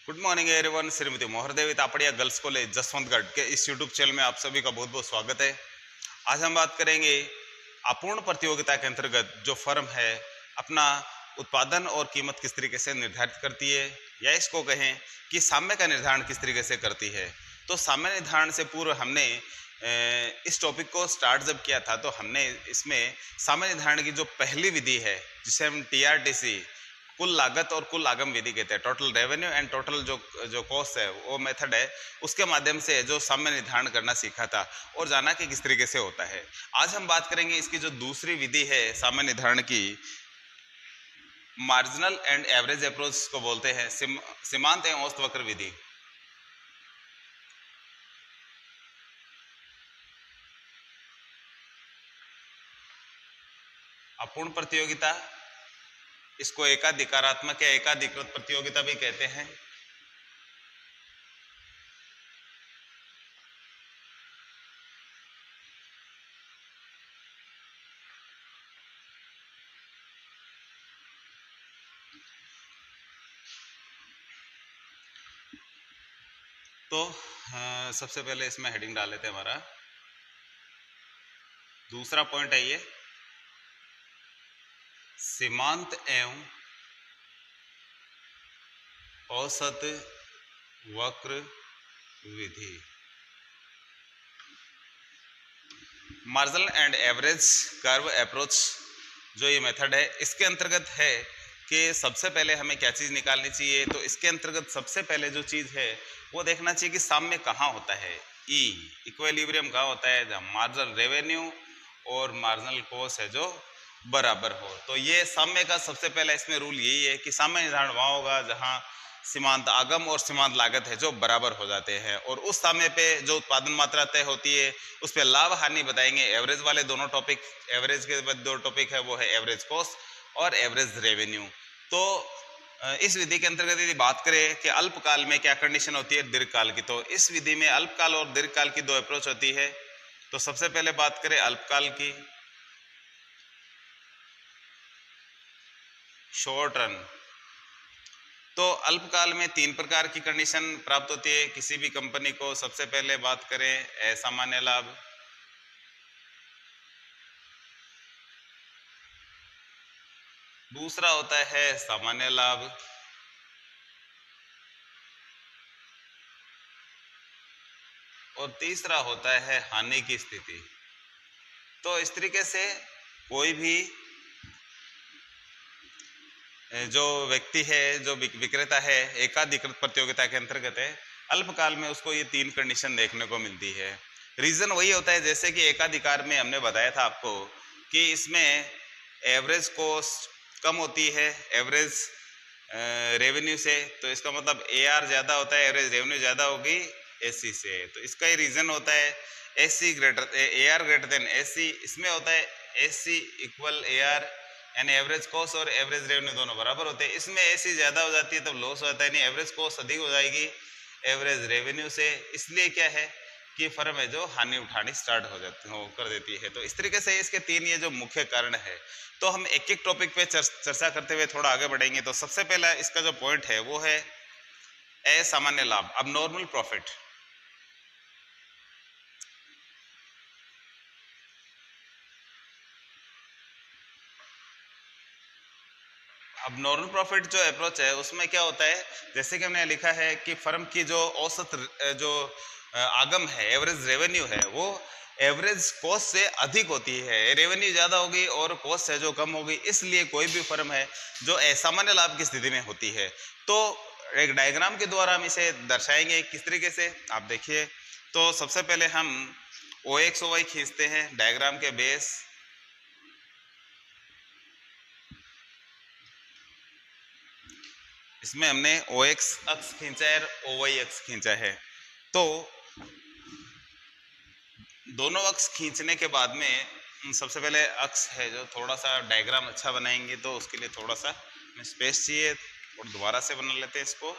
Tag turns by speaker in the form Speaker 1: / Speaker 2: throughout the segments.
Speaker 1: Good morning everyone. Shrimati Mohardevi Tapadia girls college Jaswantgarh के इस YouTube channel में आप सभी का बहुत बहुत स्वागत है। आज हम बात करेंगे अपूर्ण प्रतियोगिता के अंतर्गत जो फर्म है अपना उत्पादन और कीमत किस तरीके से निर्धारित करती है, या इसको कहें कि साम्य का निर्धारण किस तरीके से करती है। तो साम्य निर्धारण से पूर्व हमने इस टॉपिक को स्टार्ट जब किया था तो हमने इसमें साम्य निर्धारण की जो पहली विधि है जिसे हम TRTC कुल लागत और कुल आगम विधि कहते हैं, टोटल रेवेन्यू एंड टोटल जो कॉस्ट है वो मेथड है, उसके माध्यम से जो साम्य निर्धारण करना सीखा था और जाना कि किस तरीके से होता है। आज हम बात करेंगे इसकी जो दूसरी विधि है साम्य निर्धारण की, मार्जिनल एंड एवरेज अप्रोच को बोलते हैं, सीमांत एवं औसत वक्र विधि। अपूर्ण प्रतियोगिता, इसको एकाधिकारात्मक या एकाधिकृत प्रतियोगिता भी कहते हैं। तो सबसे पहले इसमें हेडिंग डाल लेते हैं। हमारा दूसरा पॉइंट है ये सीमांत एवं औसत वक्र विधि। Marginal and average curve approach जो ये मेथड है, इसके अंतर्गत है कि सबसे पहले हमें क्या चीज़ निकालनी चाहिए। तो इसके अंतर्गत सबसे पहले जो चीज़ है वो देखना चाहिए कि साम्य कहाँ होता है। इक्विलिब्रियम कहाँ होता है, जहाँ मार्जिनल रेवेन्यू और मार्जिनल कॉस्ट है जो बराबर हो। तो ये साम्य का सबसे पहला इसमें रूल यही है कि साम्य निर्धारण वहाँ होगा जहाँ सीमांत आगम और सीमांत लागत है जो बराबर हो जाते हैं, और उस समय पे जो उत्पादन मात्रा तय होती है उस पर लाभ हानि बताएंगे। एवरेज वाले दोनों टॉपिक, एवरेज के बाद दो टॉपिक है वो है एवरेज कॉस्ट और एवरेज रेवेन्यू। तो इस विधि के अंतर्गत यदि बात करें कि अल्पकाल में क्या कंडीशन होती है दीर्घकाल की, तो इस विधि में अल्पकाल और दीर्घकाल की दो अप्रोच होती है। तो सबसे पहले बात करें अल्पकाल की, शॉर्ट रन। तो अल्पकाल में तीन प्रकार की कंडीशन प्राप्त होती है किसी भी कंपनी को। सबसे पहले बात करें असामान्य लाभ, दूसरा होता है सामान्य लाभ, और तीसरा होता है हानि की स्थिति। तो इस तरीके से कोई भी जो व्यक्ति है, जो विक्रेता है, एकाधिकृत प्रतियोगिता के अंतर्गत है, अल्पकाल में उसको ये तीन कंडीशन देखने को मिलती है। रीजन वही होता है जैसे कि एकाधिकार में हमने बताया था आपको कि इसमें एवरेज कॉस्ट कम होती है एवरेज रेवेन्यू से। तो इसका मतलब AR ज़्यादा होता है, एवरेज रेवेन्यू ज़्यादा होगी SC से। तो इसका ही रीज़न होता है AR ग्रेटर देन SC। इसमें होता है SC इक्वल AR, यानी एवरेज कॉस्ट और एवरेज रेवेन्यू दोनों बराबर होते हैं। इसमें SC ज़्यादा हो जाती है तब लॉस होता है, नहीं एवरेज कॉस्ट अधिक हो जाएगी एवरेज रेवेन्यू से। इसलिए क्या है कि फर्म है जो हानि उठानी स्टार्ट हो जाती हो कर देती है। तो इस तरीके से इसके तीन ये जो मुख्य कारण है। तो हम एक एक टॉपिक पे चर्चा करते हुए थोड़ा आगे बढ़ेंगे। तो सबसे पहला इसका जो पॉइंट है वो है असामान्य लाभ, अब नॉर्मल प्रॉफिट। अब नॉर्मल प्रॉफिट जो अप्रोच है उसमें क्या होता है, जैसे कि हमने लिखा है कि फर्म की जो औसत जो आगम है, एवरेज रेवेन्यू है, वो एवरेज कॉस्ट से अधिक होती है। रेवेन्यू ज़्यादा होगी और कॉस्ट है जो कम होगी, इसलिए कोई भी फर्म है जो असामान्य लाभ की स्थिति में होती है। तो एक डायग्राम के द्वारा हम इसे दर्शाएंगे किस तरीके से, आप देखिए। तो सबसे पहले हम OX OY खींचते हैं डायग्राम के बेस। इसमें हमने OX अक्ष खींचा है और OY अक्ष खींचा है। तो दोनों अक्ष खींचने के बाद में सबसे पहले अक्ष है जो थोड़ा सा डायग्राम अच्छा बनाएंगे, तो उसके लिए थोड़ा सा स्पेस चाहिए और दोबारा से बना लेते हैं इसको।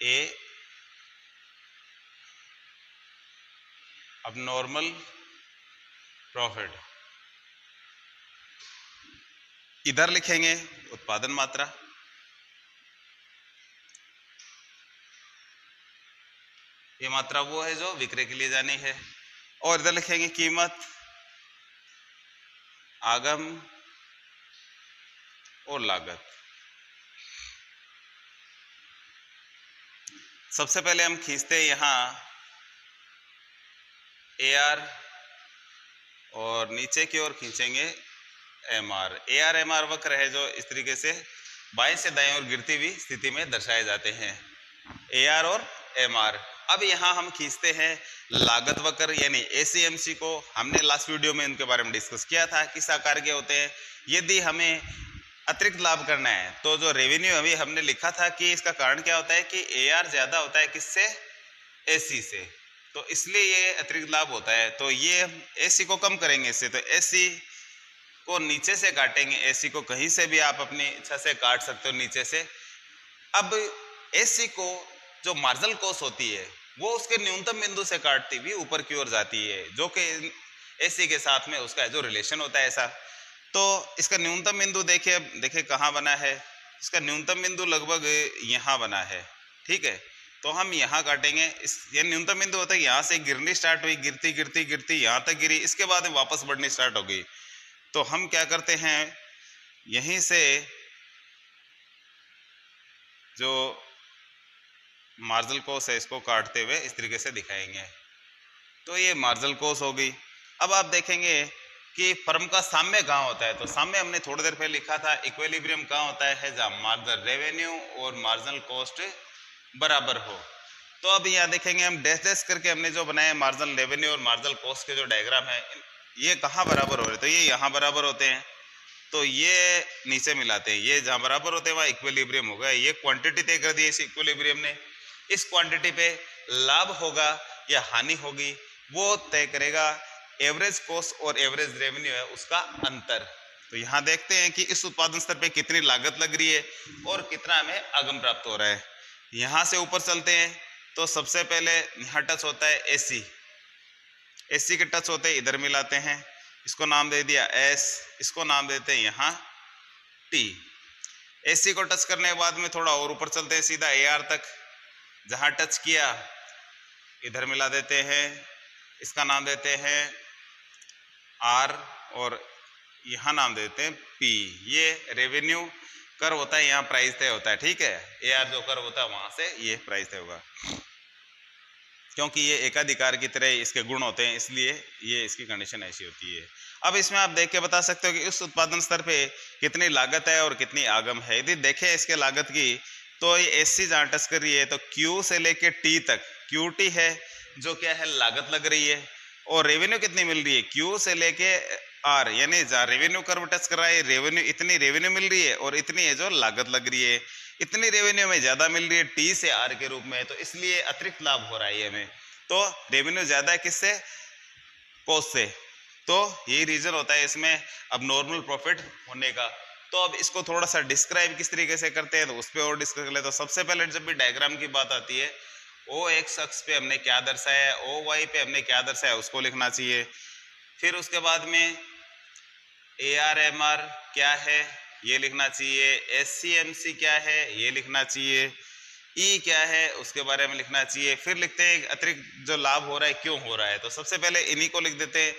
Speaker 1: ए, अब नॉर्मल प्रॉफिट, इधर लिखेंगे उत्पादन मात्रा, ये मात्रा वो है जो विक्रय के लिए जानी है, और इधर लिखेंगे कीमत, आगम और लागत। सबसे पहले हम खींचते हैं यहां AR और नीचे की ओर खींचेंगे MR। AR MR वक्र है जो इस तरीके से बाएं से दाएं ओर गिरती हुई स्थिति में दर्शाए जाते हैं, AR और MR। अब यहां हम खींचते हैं लागत वक्र यानी ACMC को। हमने लास्ट वीडियो में इनके बारे में डिस्कस किया था किस आकार के होते हैं। यदि हमें अतिरिक्त लाभ करना है तो जो रेवेन्यू अभी हमने लिखा था कि इसका कारण क्या होता है कि AR ज्यादा होता है किससे, AC से, तो इसलिए ये अतिरिक्त लाभ होता है। तो ये AC को कम करेंगे इससे, तो AC को नीचे से काटेंगे, AC को कहीं से भी आप अपनी इच्छा से काट सकते हो नीचे से। अब AC को जो मार्जिनल कॉस्ट होती है वो उसके न्यूनतम बिंदु से काटती हुई ऊपर की ओर जाती है, जो कि AC के साथ में उसका जो रिलेशन होता है ऐसा। तो इसका न्यूनतम बिंदु देखिए कहाँ बना है, इसका न्यूनतम बिंदु लगभग यहाँ बना है, ठीक है। तो हम यहाँ काटेंगे, ये न्यूनतम बिंदु होता है, यहाँ से गिरनी स्टार्ट हुई, गिरती गिरती गिरती यहाँ तक गिरी, इसके बाद वापस बढ़नी स्टार्ट हो गई। तो हम क्या करते हैं, यहीं से जो मार्जिनल कॉस्ट है इसको काटते हुए इस तरीके से दिखाएंगे। तो ये मार्जिनल कॉस्ट हो गई। अब आप देखेंगे कि फर्म का साम्य कहाँ होता है, तो साम्य हमने थोड़ी देर पहले लिखा था, इक्विलिब्रियम कहाँ होता है, जहाँ मार्जिनल रेवेन्यू और मार्जिनल कॉस्ट बराबर हो। तो अब यहाँ देखेंगे हम डैश डैश करके हमने जो बनाया मार्जिनल रेवेन्यू और मार्जिनल कॉस्ट के जो डायग्राम है ये कहाँ बराबर हो रहे हैं, तो ये यहाँ बराबर होते हैं। तो ये नीचे मिलाते हैं, ये जहाँ बराबर होते हैं वहाँ इक्विलिब्रियम होगा। ये क्वांटिटी तय कर दी है इस इक्विलिब्रियम ने, इस क्वांटिटी पे लाभ होगा या हानि होगी वो तय करेगा एवरेज कॉस्ट और एवरेज रेवेन्यू है उसका अंतर। तो यहाँ देखते हैं कि इस उत्पादन स्तर पे कितनी लागत लग रही है और कितना हमें आगम प्राप्त हो रहा है। यहाँ से ऊपर चलते हैं तो सबसे पहले यहाँ टच होता है AC के टच होते हैं, इधर मिलाते हैं, इसको नाम दे दिया S, इसको नाम देते हैं यहाँ T। AC को टच करने के बाद में थोड़ा और ऊपर चलते हैं सीधा AR तक, जहाँ टच किया इधर मिला देते हैं, इसका नाम देते हैं R और यहाँ नाम देते हैं P। ये रेवेन्यू कर होता है, यहाँ प्राइस तय होता है, ठीक है। AR जो कर होता है वहां से ये प्राइस तय होगा, क्योंकि ये एकाधिकार की तरह इसके गुण होते हैं, इसलिए ये इसकी कंडीशन ऐसी होती है। अब इसमें आप देख के बता सकते हो कि उस उत्पादन स्तर पे कितनी लागत है और कितनी आगम है। यदि देखें इसके लागत की तो ये AC जहाँ टच कर रही है तो Q से लेके T तक, QT है जो क्या है लागत लग रही है, और रेवेन्यू कितनी मिल रही है Q से लेके R, यानी जहाँ रेवेन्यू कर्व टच कर रहा है रेवेन्यू, इतनी रेवेन्यू मिल रही है और इतनी है जो लागत लग रही है। इतनी रेवेन्यू में ज्यादा मिल रही है T से R के रूप में, तो इसलिए अतिरिक्त लाभ हो रहा है हमें। तो रेवेन्यू ज्यादा है किससे, कॉस्ट से, तो यही रीजन होता है इसमें अब नॉर्मल प्रॉफिट होने का। तो अब इसको थोड़ा सा डिस्क्राइब किस तरीके से करते हैं तो उस पर और डिस्कस कर ले। तो सबसे पहले जब भी डायग्राम की बात आती है OX अक्ष पे हमने क्या दर्शाया है, OY पे हमने क्या दर्शाया है उसको लिखना चाहिए। फिर उसके बाद में AR MR क्या है ये लिखना चाहिए, SCMC क्या है ये लिखना चाहिए, E क्या है उसके बारे में लिखना चाहिए। फिर लिखते हैं अतिरिक्त जो लाभ हो रहा है क्यों हो रहा है, तो सबसे पहले इन्हीं को लिख देते हैं।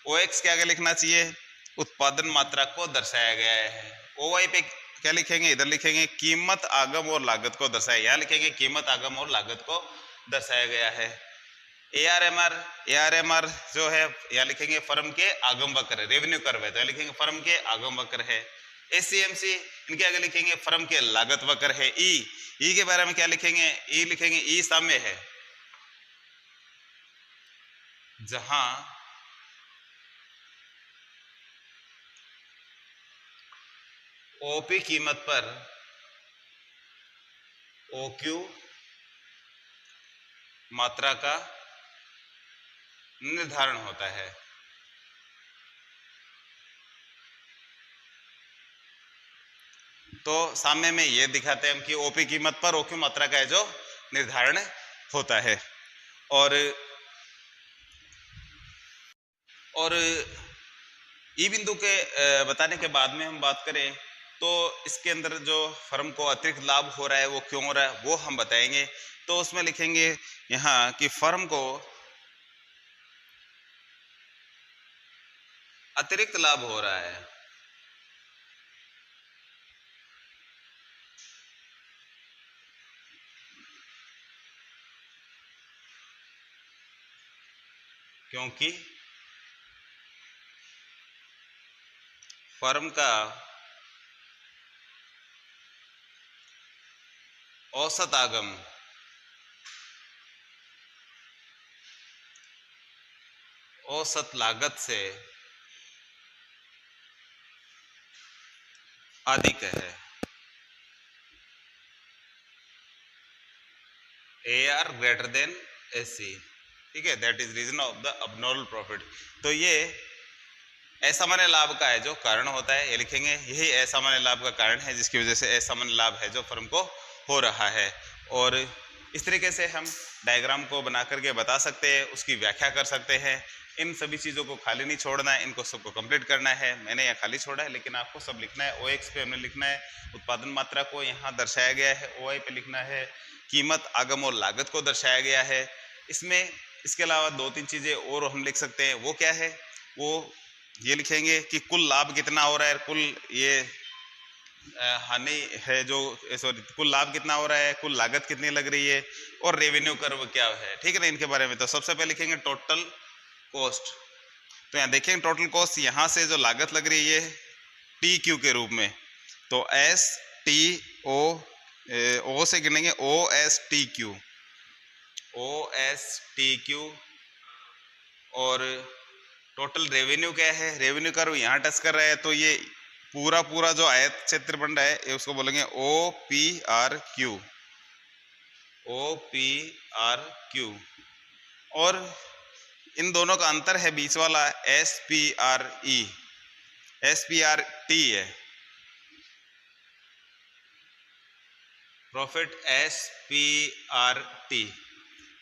Speaker 1: OX क्या लिखना चाहिए, उत्पादन मात्रा को दर्शाया गया है। OY पे क्या लिखेंगे, इधर लिखेंगे कीमत आगम और लागत को दर्शाया, यहाँ लिखेंगे कीमत आगम और लागत को दर्शाया गया है। AR MR जो है यहाँ लिखेंगे फर्म के आगम वक्र, रेवेन्यू कर्व है तो लिखेंगे फर्म के आगम वक्र है। SCMC इनके आगे लिखेंगे फर्म के लागत वक्र है। E के बारे में क्या लिखेंगे, E लिखेंगे E साम्य है, जहां OP कीमत पर OQ मात्रा का निर्धारण होता है। तो सामने में ये दिखाते हैं हम कि OP कीमत पर OQ मात्रा का है जो निर्धारण होता है। और ई बिंदु के बताने के बाद में हम बात करें तो इसके अंदर जो फर्म को अतिरिक्त लाभ हो रहा है वो क्यों हो रहा है वो हम बताएंगे। तो उसमें लिखेंगे यहाँ कि फर्म को अतिरिक्त लाभ हो रहा है क्योंकि फर्म का औसत आगम औसत लागत से अधिक है। AR ग्रेटर देन AC, ठीक है, that is reason of the abnormal profit. तो ये असामान्य लाभ का है जो कारण होता है, ये लिखेंगे यही असामान्य लाभ का कारण है जिसकी वजह से असामान्य लाभ है जो फर्म को हो रहा है। और इस तरीके से हम डायग्राम को बना करके बता सकते हैं, उसकी व्याख्या कर सकते हैं। इन सभी चीज़ों को खाली नहीं छोड़ना है, इनको सबको कंप्लीट करना है। मैंने यहाँ खाली छोड़ा है लेकिन आपको सब लिखना है। OX पे हमने लिखना है, उत्पादन मात्रा को यहाँ दर्शाया गया है। OI पे लिखना है, कीमत आगम और लागत को दर्शाया गया है। इसमें इसके अलावा 2-3 चीज़ें और हम लिख सकते हैं। वो क्या है, वो ये लिखेंगे कि कुल लाभ कितना हो रहा है, कुल ये हानि है जो सॉरी कुल लाभ कितना हो रहा है, कुल लागत कितनी लग रही है और रेवेन्यू कर्व क्या है, ठीक है ना। इनके बारे में तो सबसे पहले लिखेंगे टोटल कॉस्ट। तो यहाँ देखेंगे टोटल कॉस्ट, यहाँ से जो लागत लग रही है TQ के रूप में, तो STO ओ से गिनेंगे OSTQ और टोटल रेवेन्यू क्या है, रेवेन्यू कर्व यहाँ टच कर रहा है तो ये पूरा जो आयत क्षेत्र बन रहा है उसको बोलेंगे OPRQ। और इन दोनों का अंतर है बीच वाला SPRT है, प्रॉफिट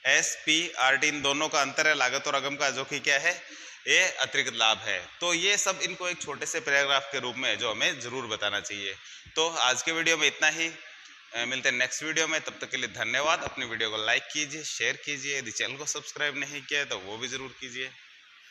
Speaker 1: SPRT इन दोनों का अंतर है लागत और आगम का, जो कि क्या है, ये अतिरिक्त लाभ है। तो ये सब इनको एक छोटे से पैराग्राफ के रूप में जो हमें जरूर बताना चाहिए। तो आज के वीडियो में इतना ही, मिलते हैं नेक्स्ट वीडियो में। तब तक के लिए धन्यवाद। अपनी वीडियो को लाइक कीजिए, शेयर कीजिए, यदि चैनल को सब्सक्राइब नहीं किया है तो वो भी जरूर कीजिए।